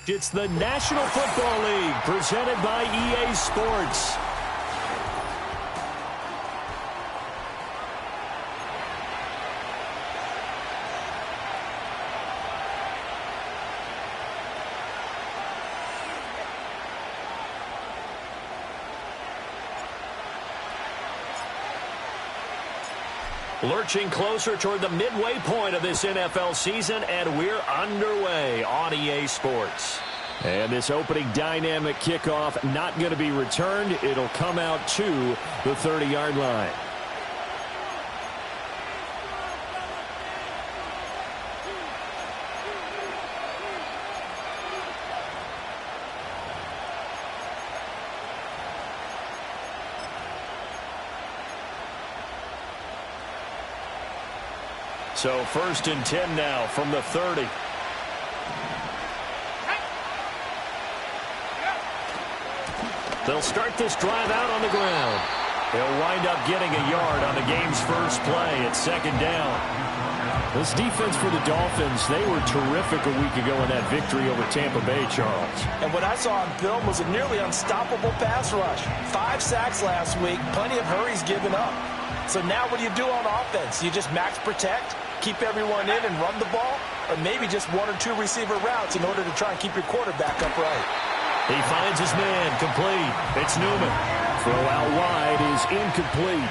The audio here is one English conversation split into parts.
It's the National Football League presented by EA Sports. Lurching closer toward the midway point of this NFL season, and we're underway on EA Sports. And this opening dynamic kickoff not going to be returned. It'll come out to the 30-yard line. So 1st and 10 now from the 30. They'll start this drive out on the ground. They'll wind up getting a yard on the game's first play at 2nd down. This defense for the Dolphins, they were terrific a week ago in that victory over Tampa Bay, Charles. And what I saw on film was a nearly unstoppable pass rush. 5 sacks last week, plenty of hurries given up. So now what do you do on offense? You just max protect, keep everyone in and run the ball, or maybe just 1 or 2 receiver routes in order to try and keep your quarterback upright. He finds his man, complete. It's Newman. Throw out wide is incomplete.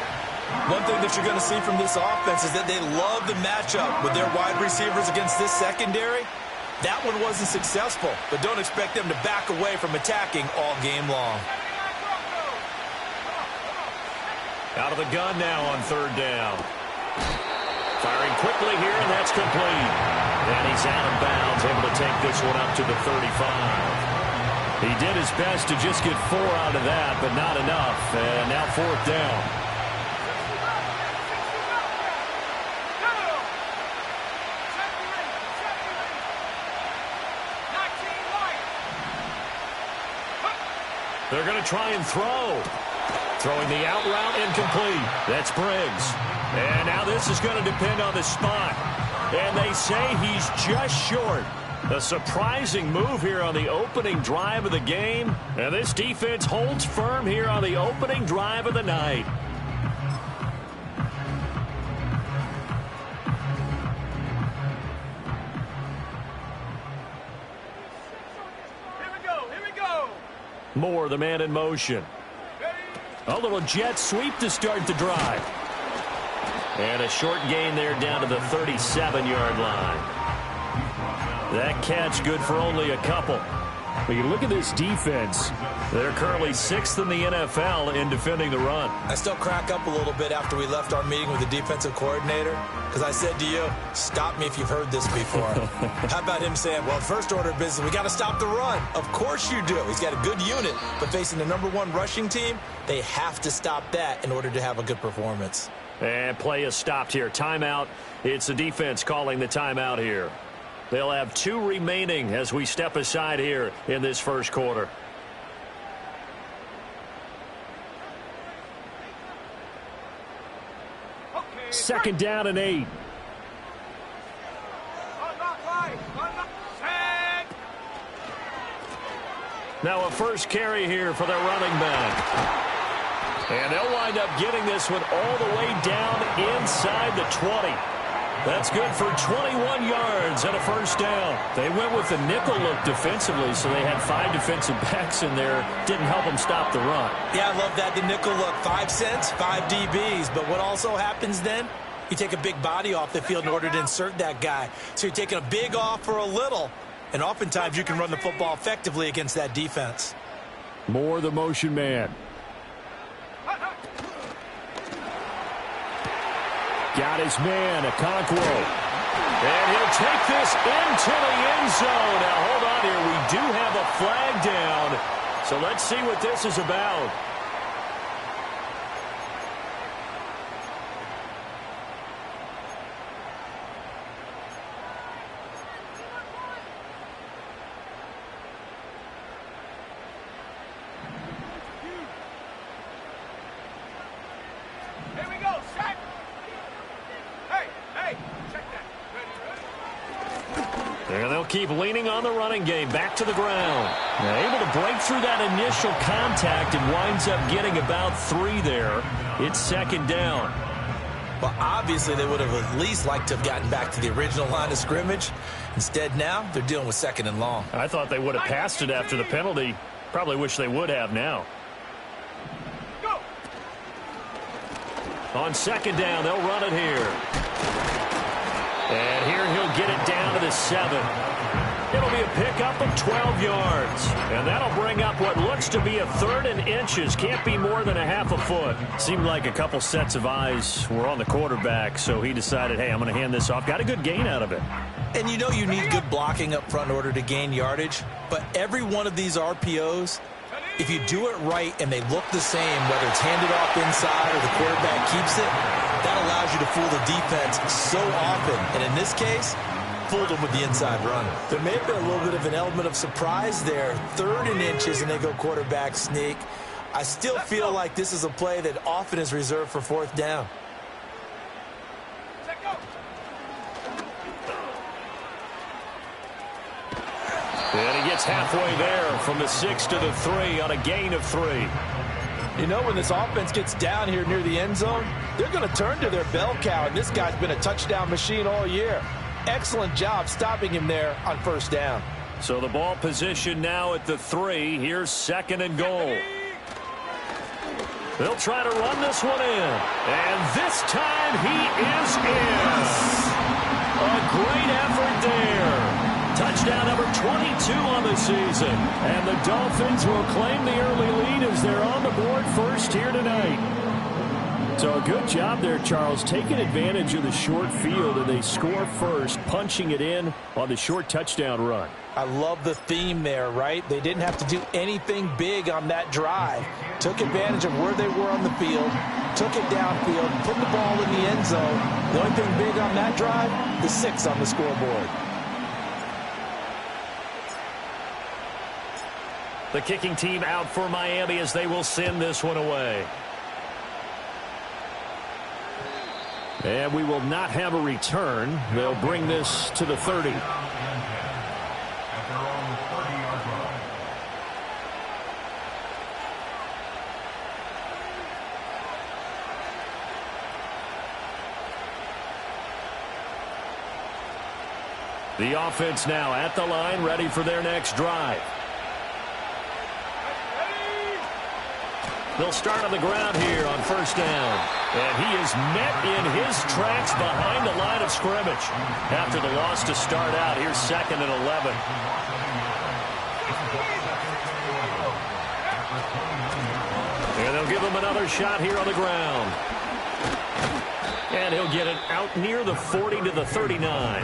One thing that you're going to see from this offense is that they love the matchup with their wide receivers against this secondary. That one wasn't successful, but don't expect them to back away from attacking all game long. Out of the gun now on 3rd down. Firing quickly here, and that's complete. And he's out of bounds, able to take this one up to the 35. He did his best to just get 4 out of that, but not enough. And now 4th down. They're going to try and throw. Throwing the out route incomplete. That's Briggs. And now this is going to depend on the spot. And they say he's just short. A surprising move here on the opening drive of the game. And this defense holds firm here on the opening drive of the night. Here we go. Moore, the man in motion. A little jet sweep to start the drive. And a short gain there down to the 37-yard line. That catch good for only a couple. But you look at this defense. They're currently 6th in the NFL in defending the run. I still crack up a little bit after we left our meeting with the defensive coordinator because I said to you, stop me if you've heard this before. How about him saying, well, first order of business, we got to stop the run. Of course you do. He's got a good unit, but facing the #1 rushing team, they have to stop that in order to have a good performance. And play is stopped here. Timeout. It's the defense calling the timeout here. They'll have 2 remaining as we step aside here in this first quarter. Second down and 8. Now a first carry here for their running back. And they'll wind up getting this one all the way down inside the 20. That's good for 21 yards and a first down. They went with the nickel look defensively, so they had 5 defensive backs in there. Didn't help them stop the run. Yeah, I love that, the nickel look. 5 cents, 5 DBs. But what also happens then? You take a big body off the field in order to insert that guy. So you're taking a big off for a little. And oftentimes you can run the football effectively against that defense. Moore, the motion man. Got his man, Okonkwo. And he'll take this into the end zone. Now, hold on here. We do have a flag down. So let's see what this is about. And they'll keep leaning on the running game. Back to the ground. They're able to break through that initial contact and winds up getting about 3 there. It's second down. Well, obviously they would have at least liked to have gotten back to the original line of scrimmage. Instead now they're dealing with second and long. I thought they would have passed it after the penalty. Probably wish they would have now. On second down, they'll run it here. And here he'll get it down to the 7. It'll be a pickup of 12 yards. And that'll bring up what looks to be a 3rd and inches. Can't be more than a half a foot. Seemed like a couple sets of eyes were on the quarterback, so he decided, hey, I'm going to hand this off. Got a good gain out of it. And you know you need good blocking up front in order to gain yardage. But every one of these RPOs, if you do it right and they look the same, whether it's handed off inside or the quarterback keeps it, that allows you to fool the defense so often. And in this case, fooled them with the inside run. There may have been a little bit of an element of surprise there. 3rd and inches and they go quarterback sneak. I still feel like this is a play that often is reserved for 4th down. And he gets halfway there from the 6 to the 3 on a gain of 3. You know, when this offense gets down here near the end zone, they're going to turn to their bell cow, and this guy's been a touchdown machine all year. Excellent job stopping him there on 1st down. So the ball position now at the 3. Here's 2nd and goal. They'll try to run this one in. And this time he is in. A great effort there. Touchdown number 22 on the season. And the Dolphins will claim the early lead as they're on the board first here tonight. So a good job there, Charles, taking advantage of the short field, and they score first, punching it in on the short touchdown run. I love the theme there, right? They didn't have to do anything big on that drive. Took advantage of where they were on the field, took it downfield, put the ball in the end zone. The only thing big on that drive, the 6 on the scoreboard. The kicking team out for Miami as they will send this one away. And we will not have a return. They'll bring this to the 30. The offense now at the line, ready for their next drive. They'll start on the ground here on 1st down. And he is met in his tracks behind the line of scrimmage. After the loss to start out, here's 2nd and 11. And they'll give him another shot here on the ground. And he'll get it out near the 40 to the 39.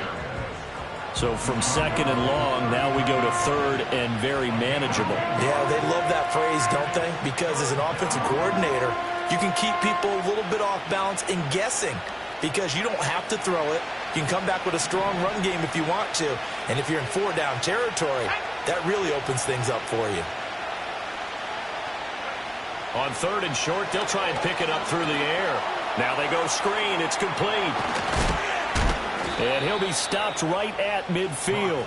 So from 2nd and long, now we go to 3rd and very manageable. Yeah, they love that phrase, don't they? Because as an offensive coordinator, you can keep people a little bit off balance and guessing because you don't have to throw it. You can come back with a strong run game if you want to. And if you're in 4-down territory, that really opens things up for you. On 3rd and short, they'll try and pick it up through the air. Now they go screen. It's complete. And he'll be stopped right at midfield.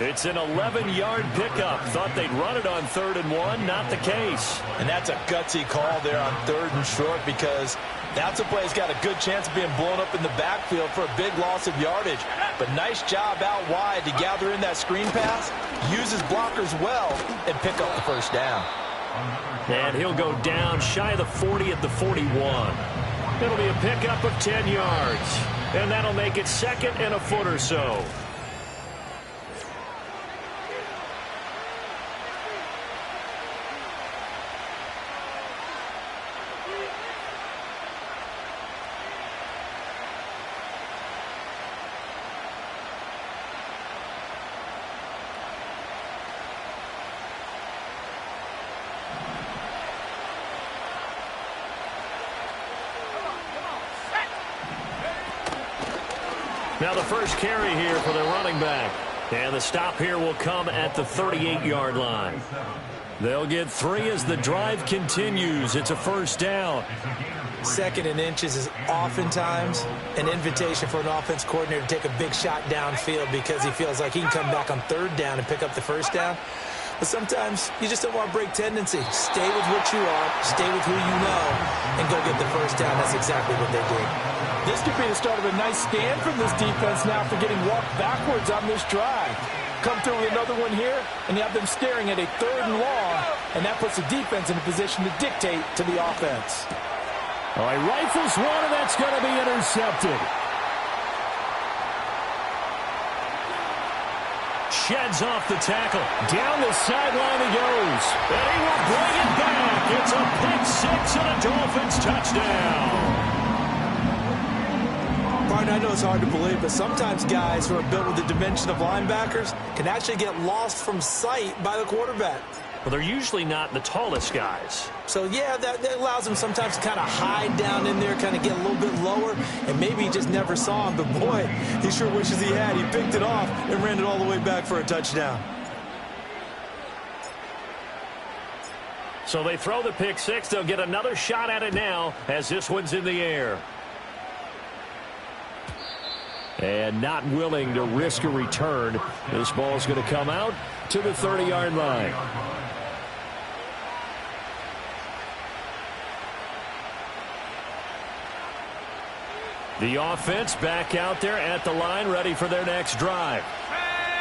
It's an 11-yard pickup. Thought they'd run it on 3rd and 1. Not the case. And that's a gutsy call there on 3rd and short because that's a play that's got a good chance of being blown up in the backfield for a big loss of yardage. But nice job out wide to gather in that screen pass, use his blockers well, and pick up the 1st down. And he'll go down shy of the 40 at the 41. It'll be a pickup of 10 yards. And that'll make it 2nd and a foot or so. Now the first carry here for their running back. And the stop here will come at the 38-yard line. They'll get 3 as the drive continues. It's a first down. 2nd and inches is oftentimes an invitation for an offense coordinator to take a big shot downfield because he feels like he can come back on 3rd down and pick up the first down. But sometimes you just don't want to break tendency. Stay with what you are, stay with who you know, and go get the first down. That's exactly what they did. This could be the start of a nice stand from this defense now for getting walked backwards on this drive. Come through with another one here, and you have them staring at a 3rd and long, and that puts the defense in a position to dictate to the offense. All right, rifles one, and that's going to be intercepted. Sheds off the tackle. Down the sideline he goes. And he will bring it back. It's a pick 6 and a Dolphins touchdown. Partner, I know it's hard to believe, but sometimes guys who are built with the dimension of linebackers can actually get lost from sight by the quarterback. Well, they're usually not the tallest guys. So, yeah, that allows them sometimes to kind of hide down in there, kind of get a little bit lower, and maybe he just never saw him. But, boy, he sure wishes he had. He picked it off and ran it all the way back for a touchdown. So they throw the pick 6. They'll get another shot at it now as this one's in the air. And not willing to risk a return. This ball's going to come out to the 30-yard line. The offense back out there at the line, ready for their next drive.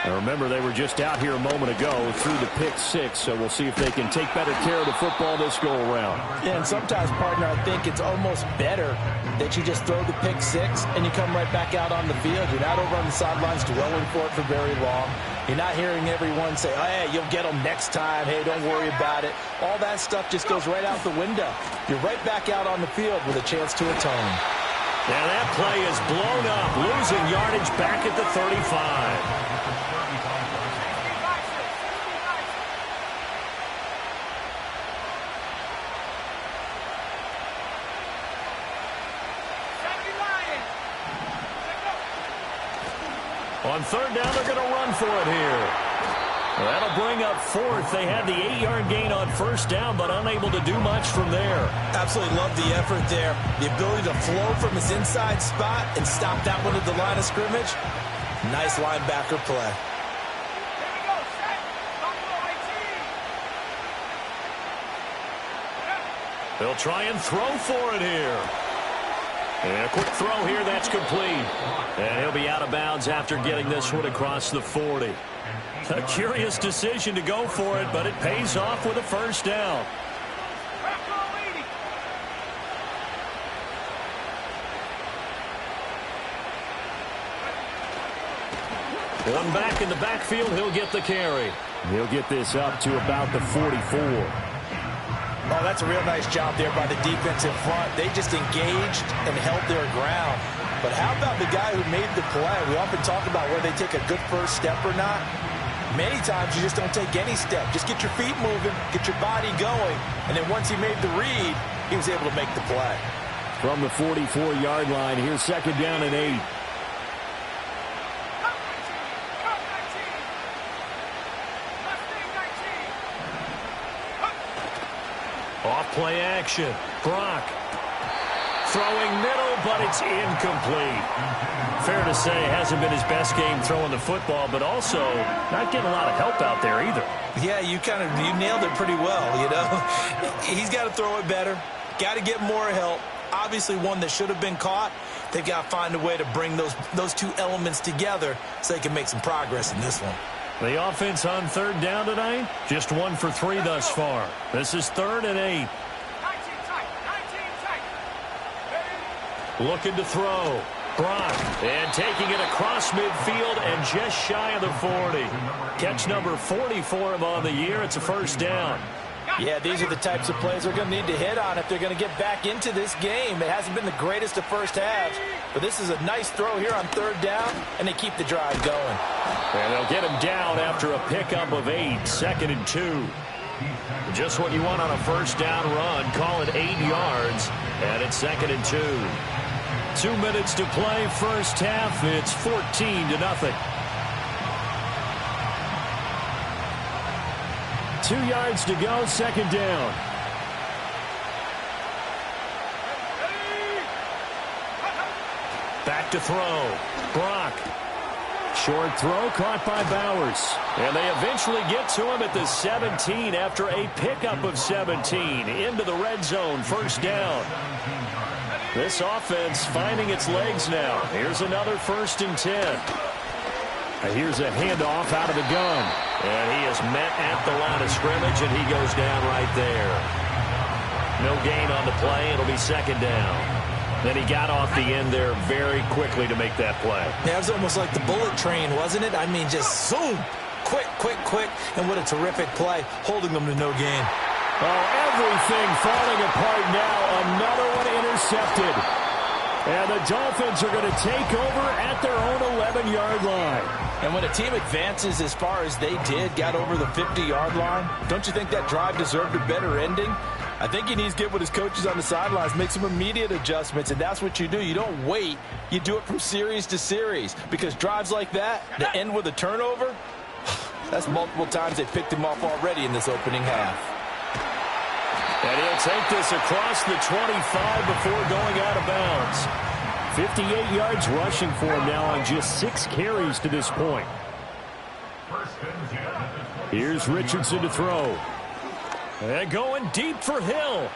Now remember, they were just out here a moment ago through the pick 6, so we'll see if they can take better care of the football this go-around. Yeah, and sometimes, partner, I think it's almost better that you just throw the pick 6 and you come right back out on the field. You're not over on the sidelines dwelling for it for very long. You're not hearing everyone say, oh, hey, you'll get them next time. Hey, don't worry about it. All that stuff just goes right out the window. You're right back out on the field with a chance to atone. And that play is blown up, losing yardage back at the 35. On 3rd down, they're going to run for it here. That'll bring up 4th. They had the 8-yard gain on 1st down, but unable to do much from there. Absolutely love the effort there. The ability to flow from his inside spot and stop that one at the line of scrimmage. Nice linebacker play. They'll try and throw for it here. And a quick throw here, that's complete. And he'll be out of bounds after getting this one across the 40. A curious decision to go for it, but it pays off with a first down. One back in the backfield, he'll get the carry. He'll get this up to about the 44. Oh, that's a real nice job there by the defensive front. They just engaged and held their ground. But how about the guy who made the play? We often talk about whether they take a good first step or not. Many times you just don't take any step. Just get your feet moving, get your body going, and then once he made the read, he was able to make the play. From the 44-yard line, here's 2nd down and 8. Off play action. Brock throwing middle, but it's incomplete. Fair to say, hasn't been his best game throwing the football, but also not getting a lot of help out there either. Yeah, you nailed it pretty well, you know. He's got to throw it better. Got to get more help. Obviously one that should have been caught. They've got to find a way to bring those two elements together so they can make some progress in this one. The offense on 3rd down tonight, just 1 for 3 thus far. This is 3rd and 8. Looking to throw. Brock, and taking it across midfield and just shy of the 40. Catch number 40 for him on the year. It's a first down. Yeah, these are the types of plays they're going to need to hit on if they're going to get back into this game. It hasn't been the greatest of first halves, but this is a nice throw here on 3rd down, and they keep the drive going. And they'll get him down after a pickup of 8, 2nd and 2. Just what you want on a first down run. Call it 8 yards, and it's 2nd and 2. 2 minutes to play first half. It's 14-0. 2 yards to go, second down. Back to throw. Brock. Short throw caught by Bowers. And they eventually get to him at the 17 after a pickup of 17 into the red zone. First down. This offense finding its legs now. Here's another 1st and 10. Here's a handoff out of the gun. And he is met at the line of scrimmage, and he goes down right there. No gain on the play. It'll be second down. Then he got off the end there very quickly to make that play. Yeah, it was almost like the bullet train, wasn't it? I mean, just zoom. Quick, quick, quick. And what a terrific play, holding them to no gain. Oh, everything falling apart now. Another one intercepted. And the Dolphins are going to take over at their own 11-yard line. And when a team advances as far as they did, got over the 50-yard line, don't you think that drive deserved a better ending? I think he needs to get with his coaches on the sidelines, make some immediate adjustments, and that's what you do. You don't wait. You do it from series to series, because drives like that end with a turnover, that's multiple times they picked him off already in this opening half. And he'll take this across the 25 before going out of bounds. 58 yards rushing for him now on just 6 carries to this point. Here's Richardson to throw. And going deep for Hill.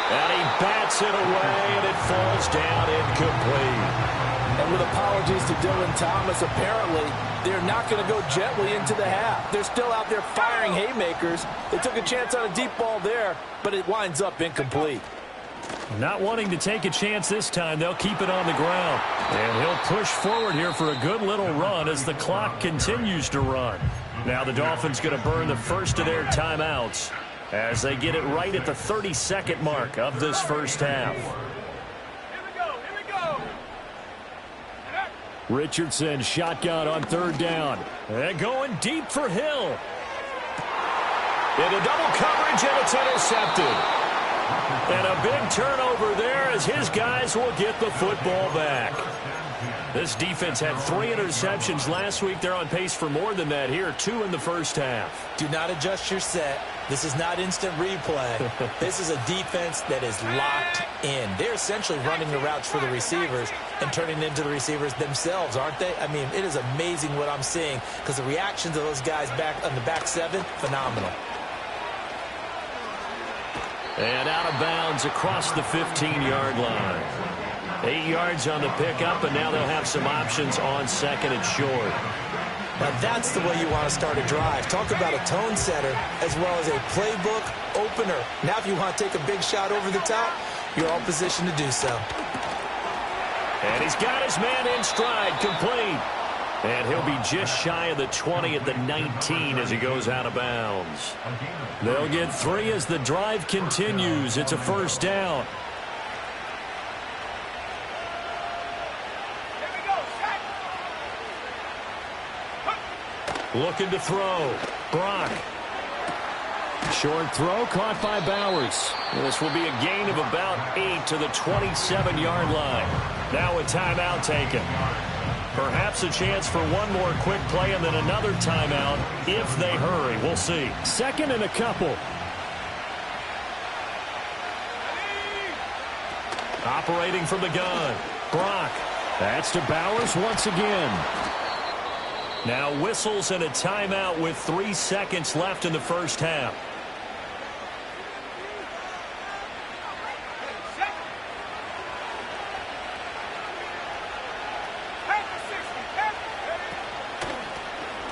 And he bats it away, and it falls down incomplete. And with apologies to Dylan Thomas, apparently they're not going to go gently into the half. They're still out there firing haymakers. They took a chance on a deep ball there, but it winds up incomplete. Not wanting to take a chance this time, they'll keep it on the ground. And he'll push forward here for a good little run as the clock continues to run. Now the Dolphins going to burn the first of their timeouts as they get it right at the 32nd mark of this first half. Richardson shotgun on 3rd down. And going deep for Hill. Into double coverage, and it's intercepted. And a big turnover there as his guys will get the football back. This defense had 3 interceptions last week. They're on pace for more than that here, 2 in the first half. Do not adjust your set. This is not instant replay. This is a defense that is locked in. They're essentially running the routes for the receivers and turning into the receivers themselves, aren't they? I mean, it is amazing what I'm seeing because the reactions of those guys back on the back 7, phenomenal. And out of bounds across the 15-yard line. 8 yards on the pickup, and now they'll have some options on 2nd and short. Now that's the way you want to start a drive. Talk about a tone setter as well as a playbook opener. Now if you want to take a big shot over the top, you're all positioned to do so. And he's got his man in stride, complete. And he'll be just shy of the 20 at the 19 as he goes out of bounds. They'll get 3 as the drive continues. It's a first down. Looking to throw. Brock. Short throw caught by Bowers. This will be a gain of about 8 to the 27-yard line. Now a timeout taken. Perhaps a chance for one more quick play and then another timeout if they hurry. We'll see. 2nd and a couple. Operating from the gun. Brock. That's to Bowers once again. Now whistles and a timeout with 3 seconds left in the first half.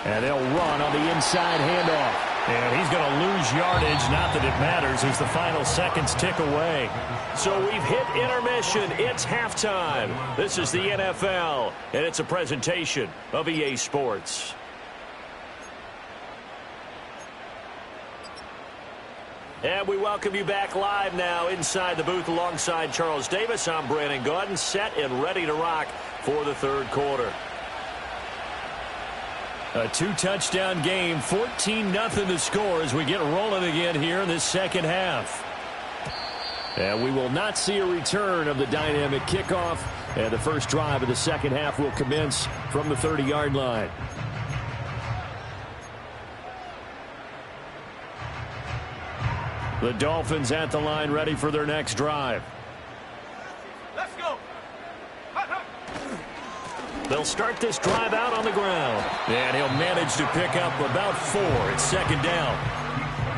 And they'll run on the inside handoff. And he's going to lose yardage. Not that it matters as the final seconds tick away. So we've hit intermission. It's halftime. This is the NFL, and it's a presentation of EA Sports. And we welcome you back live now inside the booth alongside Charles Davis. I'm Brandon Gaudin, set and ready to rock for the third quarter. A 2-touchdown game, 14-0 to score as we get rolling again here in this second half. And we will not see a return of the dynamic kickoff. And the first drive of the second half will commence from the 30-yard line. The Dolphins at the line ready for their next drive. Let's go. They'll start this drive out on the ground. And he'll manage to pick up about 4. It's second down.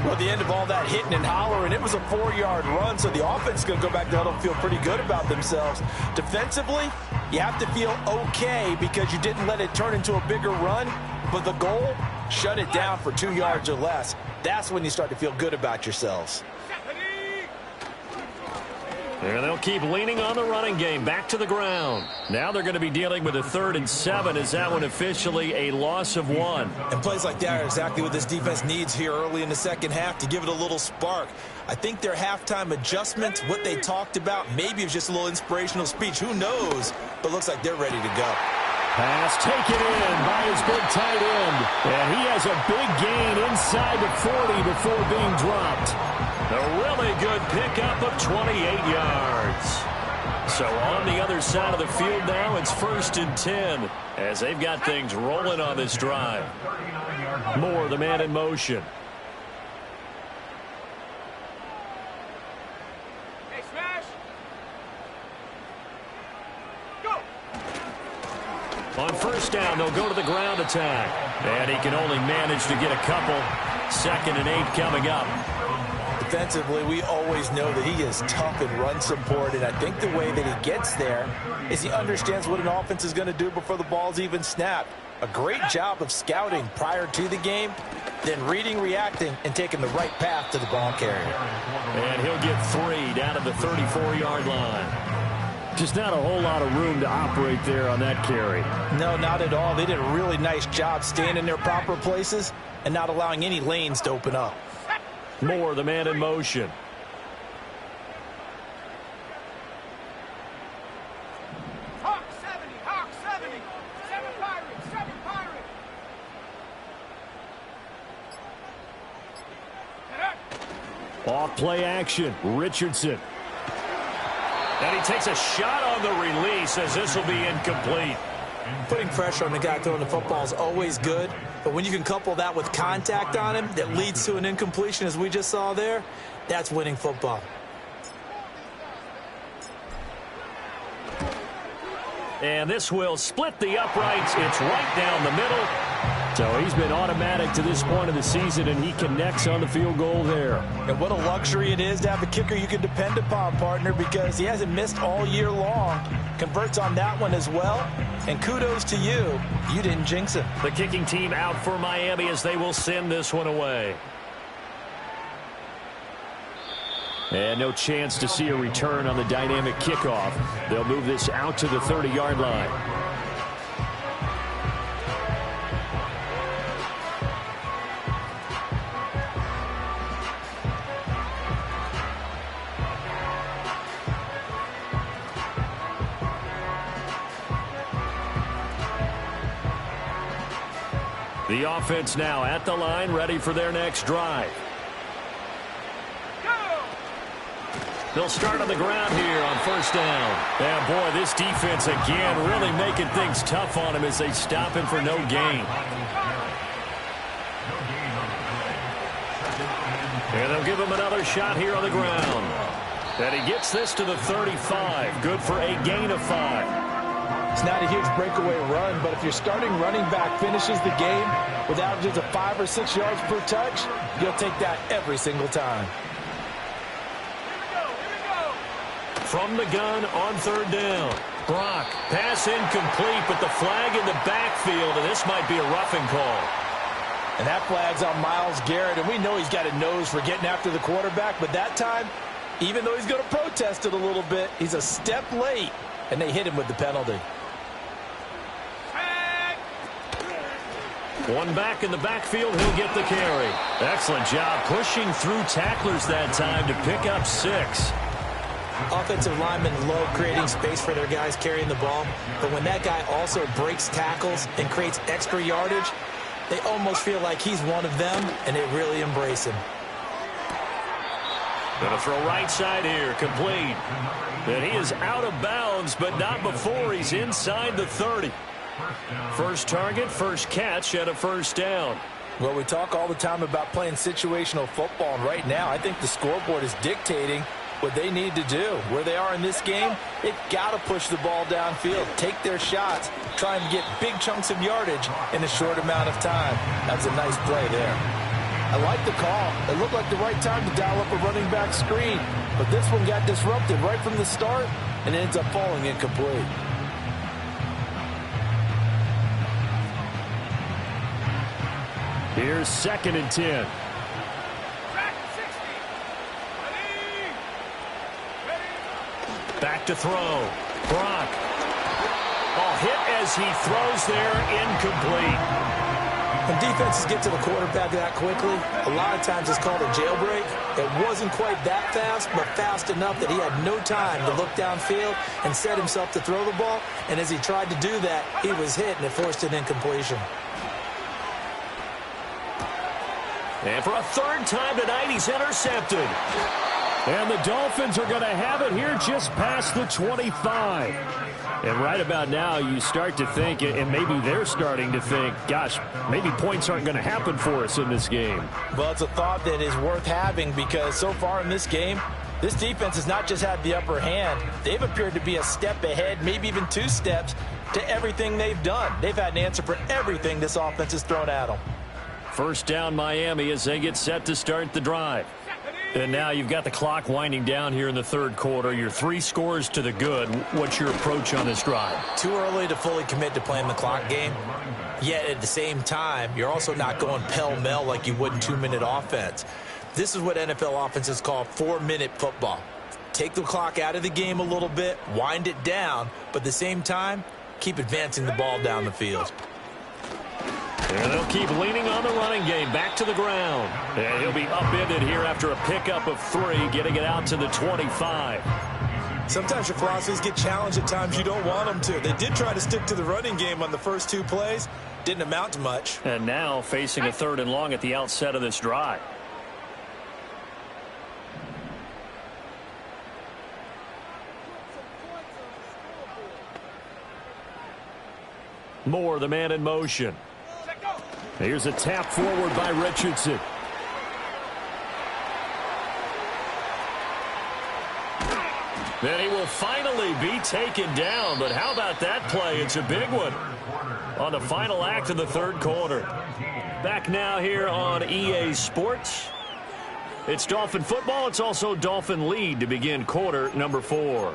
Well, at the end of all that hitting and hollering, it was a 4-yard run, so the offense is going to go back to huddle and feel pretty good about themselves. Defensively, you have to feel okay because you didn't let it turn into a bigger run, but the goal, shut it down for 2 yards or less. That's when you start to feel good about yourselves. And they'll keep leaning on the running game back to the ground. Now they're going to be dealing with a 3rd and 7. Is that one officially a loss of 1? And plays like that are exactly what this defense needs here early in the second half to give it a little spark. I think their halftime adjustments, what they talked about, maybe it was just a little inspirational speech. Who knows? But looks like they're ready to go. Pass taken in by his big tight end. And he has a big gain inside the 40 before being dropped. A really good pickup of 28 yards. So on the other side of the field now, it's 1st and 10 as they've got things rolling on this drive. Moore, the man in motion. Hey, smash. Go. On 1st down, they'll go to the ground attack. And he can only manage to get a couple. 2nd and 8 coming up. Defensively, we always know that he is tough in run support, and I think the way that he gets there is he understands what an offense is going to do before the ball's even snapped. A great job of scouting prior to the game, then reading, reacting, and taking the right path to the ball carrier. And he'll get 3 down at the 34-yard line. Just not a whole lot of room to operate there on that carry. No, not at all. They did a really nice job staying in their proper places and not allowing any lanes to open up. Moore, the man in motion. Hawk 70, Hawk 70. 7 Pirates, 7 Pirates. Off play action, Richardson. And he takes a shot on the release as this will be incomplete. Putting pressure on the guy throwing the football is always good, but when you can couple that with contact on him that leads to an incompletion, as we just saw there, that's winning football. And this will split the uprights. It's right down the middle. So he's been automatic to this point of the season, and he connects on the field goal there. And what a luxury it is to have a kicker you can depend upon, partner, because he hasn't missed all year long. Converts on that one as well. And kudos to you. You didn't jinx him. The kicking team out for Miami as they will send this one away. And no chance to see a return on the dynamic kickoff. They'll move this out to the 30-yard line. The offense now at the line, ready for their next drive. They'll start on the ground here on 1st down. And boy, this defense again really making things tough on him as they stop him for no gain. And they'll give him another shot here on the ground. And he gets this to the 35. Good for a gain of 5. It's not a huge breakaway run, but if your starting running back finishes the game with averages of 5 or 6 yards per touch, you'll take that every single time. From the gun on 3rd down. Brock, pass incomplete, but the flag in the backfield, and this might be a roughing call. And that flag's on Myles Garrett, and we know he's got a nose for getting after the quarterback, but that time, even though he's going to protest it a little bit, he's a step late, and they hit him with the penalty. One back in the backfield, he'll get the carry. Excellent job pushing through tacklers that time to pick up 6. Offensive linemen love creating space for their guys carrying the ball, but when that guy also breaks tackles and creates extra yardage, they almost feel like he's one of them, and they really embrace him. Going to throw right side here, complete. And he is out of bounds, but not before he's inside the 30. First target, first catch, and a first down. Well, we talk all the time about playing situational football, and right now I think the scoreboard is dictating what they need to do. Where they are in this game, they've got to push the ball downfield, take their shots, try and get big chunks of yardage in a short amount of time. That's a nice play there. I like the call. It looked like the right time to dial up a running back screen, but this one got disrupted right from the start and ends up falling incomplete. Here's 2nd and 10. Track 60. Ready. Back to throw. Brock. All hit as he throws there, incomplete. When defenses get to the quarterback that quickly, a lot of times it's called a jailbreak. It wasn't quite that fast, but fast enough that he had no time to look downfield and set himself to throw the ball. And as he tried to do that, he was hit, and it forced an incompletion. And for a third time tonight, he's intercepted. And the Dolphins are going to have it here just past the 25. And right about now, you start to think, and maybe they're starting to think, gosh, maybe points aren't going to happen for us in this game. Well, it's a thought that is worth having because so far in this game, this defense has not just had the upper hand. They've appeared to be a step ahead, maybe even 2 steps, to everything they've done. They've had an answer for everything this offense has thrown at them. First down, Miami, as they get set to start the drive. And now you've got the clock winding down here in the third quarter. You're 3 scores to the good. What's your approach on this drive? Too early to fully commit to playing the clock game. Yet at the same time, you're also not going pell-mell like you would in 2-minute offense. This is what NFL offenses call 4-minute football. Take the clock out of the game a little bit, wind it down, but at the same time, keep advancing the ball down the field. And they'll keep leaning on the running game. Back to the ground. And he'll be upended here after a pickup of 3, getting it out to the 25. Sometimes your philosophies get challenged at times you don't want them to. They did try to stick to the running game on the first 2 plays. Didn't amount to much. And now facing a 3rd and long at the outset of this drive. Moore, the man in motion. Here's a tap forward by Richardson. Then he will finally be taken down. But how about that play? It's a big one on the final act of the third quarter. Back now here on EA Sports. It's Dolphin football. It's also Dolphin lead to begin quarter number 4.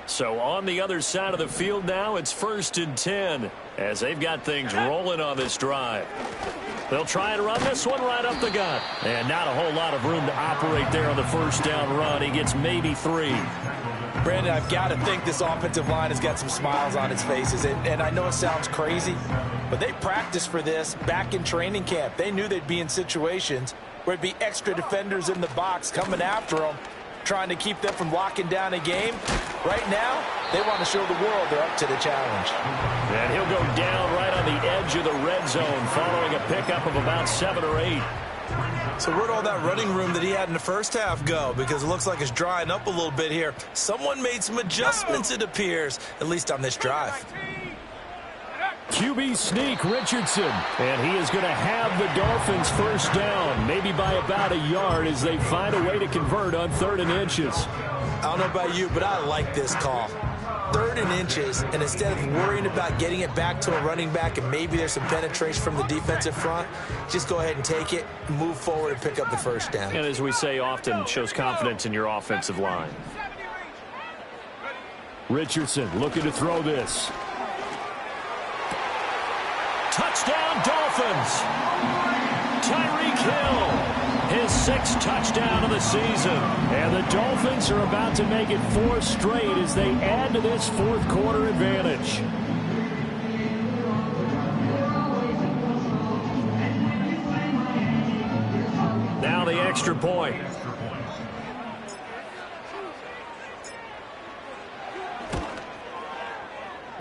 So on the other side of the field now, it's 1st and 10 as they've got things rolling on this drive. They'll try and run this one right up the gut. And not a whole lot of room to operate there on the first down run. He gets maybe 3. Brandon, I've got to think this offensive line has got some smiles on its faces. And I know it sounds crazy, but they practiced for this back in training camp. They knew they'd be in situations where it'd be extra defenders in the box coming after them, trying to keep them from locking down a game. Right now, they want to show the world they're up to the challenge. And he'll go down right on the edge of the red zone following a pickup of about 7 or 8. So where'd all that running room that he had in the first half go? Because it looks like it's drying up a little bit here. Someone made some adjustments, it appears, at least on this drive. QB sneak, Richardson. And he is going to have the Dolphins first down, maybe by about a yard as they find a way to convert on 3rd and inches. I don't know about you, but I like this call. 3rd and inches, and instead of worrying about getting it back to a running back and maybe there's some penetration from the defensive front, just go ahead and take it, move forward, and pick up the first down. And as we say often, shows confidence in your offensive line. Richardson looking to throw this. Touchdown, Dolphins! Tyreek Hill, his 6th touchdown of the season. And the Dolphins are about to make it 4 straight as they add to this 4th quarter advantage. Now the extra point.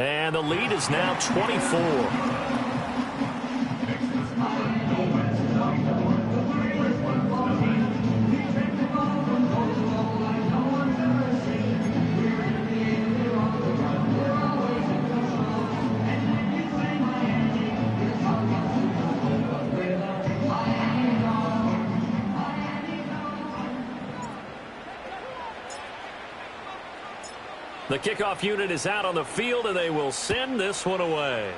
And the lead is now 24. The kickoff unit is out on the field, and they will send this one away.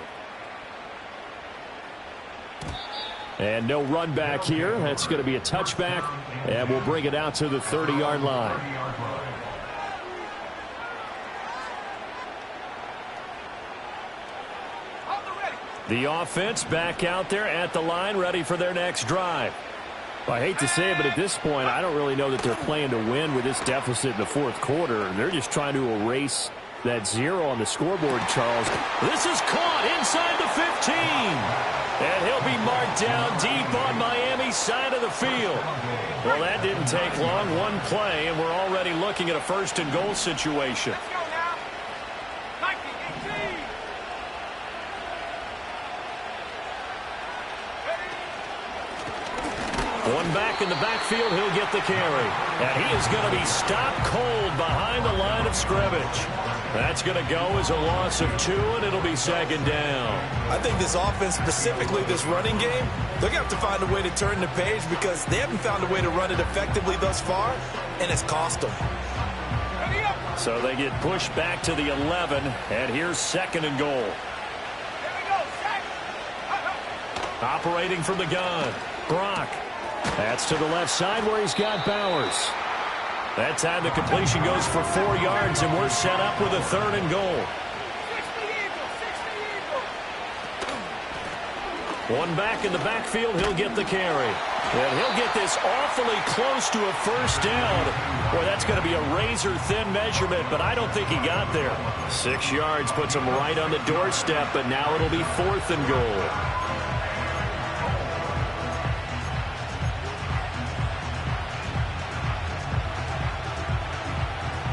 And no run back here. That's going to be a touchback, and we'll bring it out to the 30-yard line. The offense back out there at the line, ready for their next drive. I hate to say it, but at this point, I don't really know that they're playing to win with this deficit in the fourth quarter. They're just trying to erase that 0 on the scoreboard, Charles. This is caught inside the 15. And he'll be marked down deep on Miami's side of the field. Well, that didn't take long. One play, and we're already looking at a first-and-goal situation. One back in the backfield, he'll get the carry. And he is going to be stopped cold behind the line of scrimmage. That's going to go as a loss of 2, and it'll be second down. I think this offense, specifically this running game, they're going to have to find a way to turn the page because they haven't found a way to run it effectively thus far, and it's cost them. So they get pushed back to the 11, and here's second and goal. Operating from the gun, Brock. That's to the left side where he's got Bowers. That time the completion goes for 4 yards, and we're set up with a third and goal. One back in the backfield, he'll get the carry. And he'll get this awfully close to a first down. Boy, that's going to be a razor-thin measurement, but I don't think he got there. 6 yards puts him right on the doorstep, but now it'll be fourth and goal.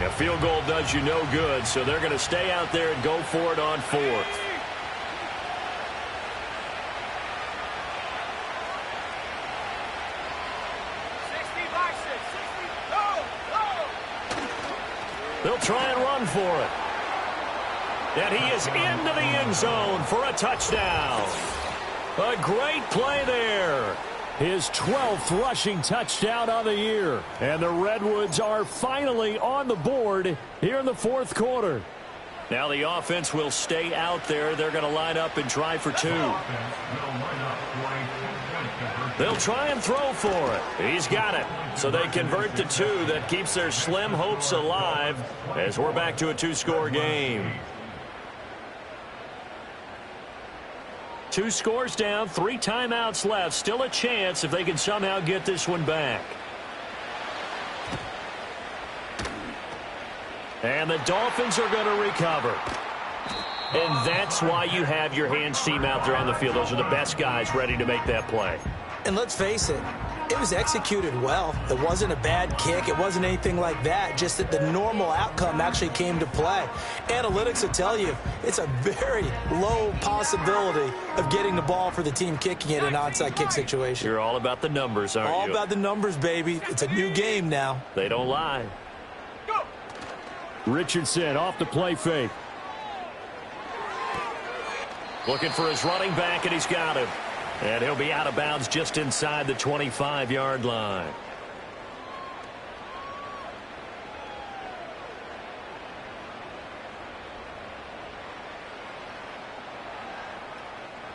A field goal does you no good, so they're going to stay out there and go for it on fourth. They'll try and run for it. And he is into the end zone for a touchdown. A great play there. His 12th rushing touchdown of the year. And the Redwoods are finally on the board here in the fourth quarter. Now the offense will stay out there. They're going to line up and try for 2. They'll try and throw for it. He's got it. So they convert to 2. That keeps their slim hopes alive as we're back to a 2-score game. 2 scores down, 3 timeouts left. Still a chance if they can somehow get this one back. And the Dolphins are going to recover. And that's why you have your hands team out there on the field. Those are the best guys ready to make that play. And let's face it, it was executed well. It wasn't a bad kick. It wasn't anything like that. Just that the normal outcome actually came to play. Analytics will tell you it's a very low possibility of getting the ball for the team kicking it in an onside kick situation. You're all about the numbers, aren't you? All about the numbers, baby. It's a new game now. They don't lie. Go. Richardson off the play fake. Looking for his running back, and he's got him. And he'll be out of bounds just inside the 25-yard line.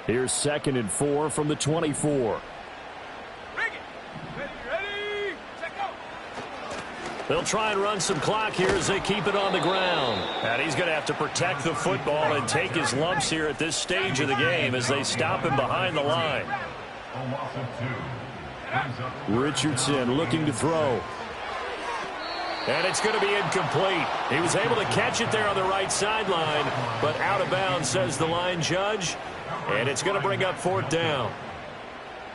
Here's second and 4 from the 24. They'll try and run some clock here as they keep it on the ground. And he's going to have to protect the football and take his lumps here at this stage of the game as they stop him behind the line. Richardson looking to throw. And it's going to be incomplete. He was able to catch it there on the right sideline, but out of bounds, says the line judge. And it's going to bring up fourth down.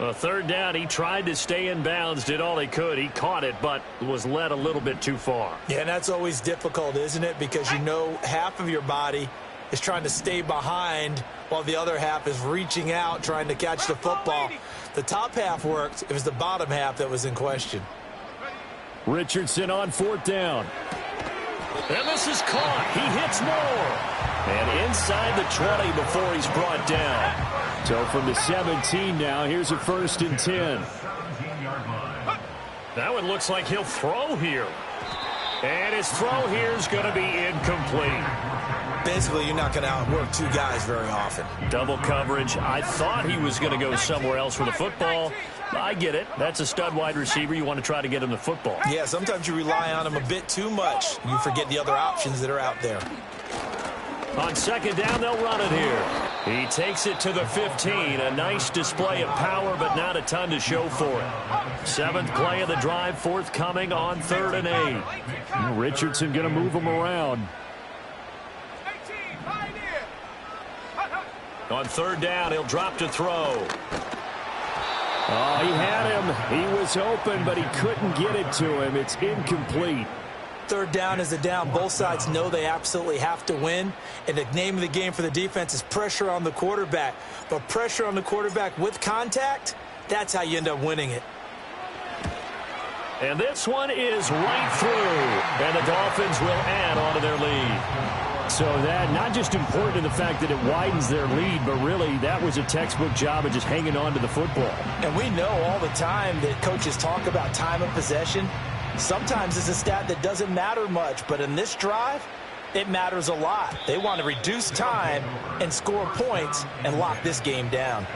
A third down, he tried to stay in bounds, did all he could. He caught it, but was led a little bit too far. Yeah, and that's always difficult, isn't it? Because you know half of your body is trying to stay behind while the other half is reaching out, trying to catch the football. The top half worked. It was the bottom half that was in question. Richardson on 4th down. And this is caught. He hits Moore. And inside the 20 before he's brought down. So from the 17 now, here's a 1st and 10. That one looks like he'll throw here. And his throw here is going to be incomplete. Basically, you're not going to outwork two guys very often. Double coverage. I thought he was going to go somewhere else for the football. I get it. That's a stud wide receiver. You want to try to get him the football. Yeah, sometimes you rely on him a bit too much. You forget the other options that are out there. On 2nd down, they'll run it here. He takes it to the 15. A nice display of power, but not a ton to show for it. 7th play of the drive, forthcoming on 3rd and 8. Richardson going to move him around. On 3rd down, he'll drop to throw. Oh, he had him. He was open, but he couldn't get it to him. It's incomplete. 3rd down is a down. Both sides know they absolutely have to win. And the name of the game for the defense is pressure on the quarterback. But pressure on the quarterback with contact, that's how you end up winning it. And this one is right through. And the Dolphins will add on to their lead. So that not just important in the fact that it widens their lead, but really that was a textbook job of just hanging on to the football. And we know all the time that coaches talk about time of possession. Sometimes it's a stat that doesn't matter much, but in this drive, it matters a lot. They want to reduce time and score points and lock this game down.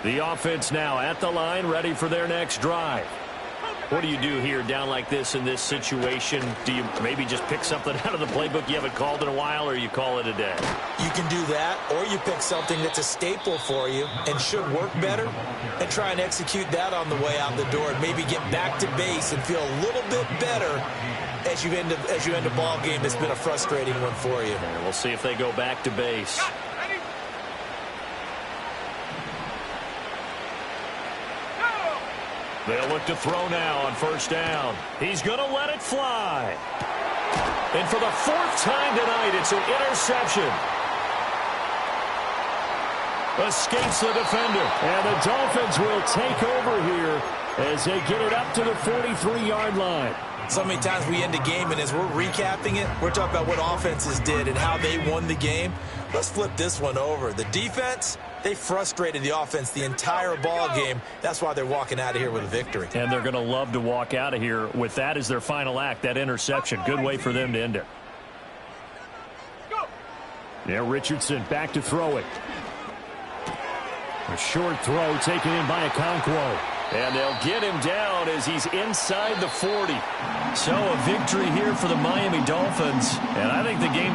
The offense now at the line, ready for their next drive. What do you do here down like this in this situation? Do you maybe just pick something out of the playbook you haven't called in a while, or you call it a day? You can do that, or you pick something that's a staple for you and should work better and try and execute that on the way out the door and maybe get back to base and feel a little bit better as you end a ball game that's been a frustrating one for you. And we'll see if they go back to base. They'll look to throw now on 1st down. He's going to let it fly. And for the 4th time tonight, it's an interception. Escapes the defender. And the Dolphins will take over here as they get it up to the 43-yard line. So many times we end a game, and as we're recapping it, we're talking about what offenses did and how they won the game. Let's flip this one over. The defense, they frustrated the offense the entire ball game. That's why they're walking out of here with a victory. And they're going to love to walk out of here with that as their final act, that interception. Good way for them to end it. Now Richardson back to throw it. A short throw taken in by Okonkwo. And they'll get him down as he's inside the 40. So a victory here for the Miami Dolphins. And I think the game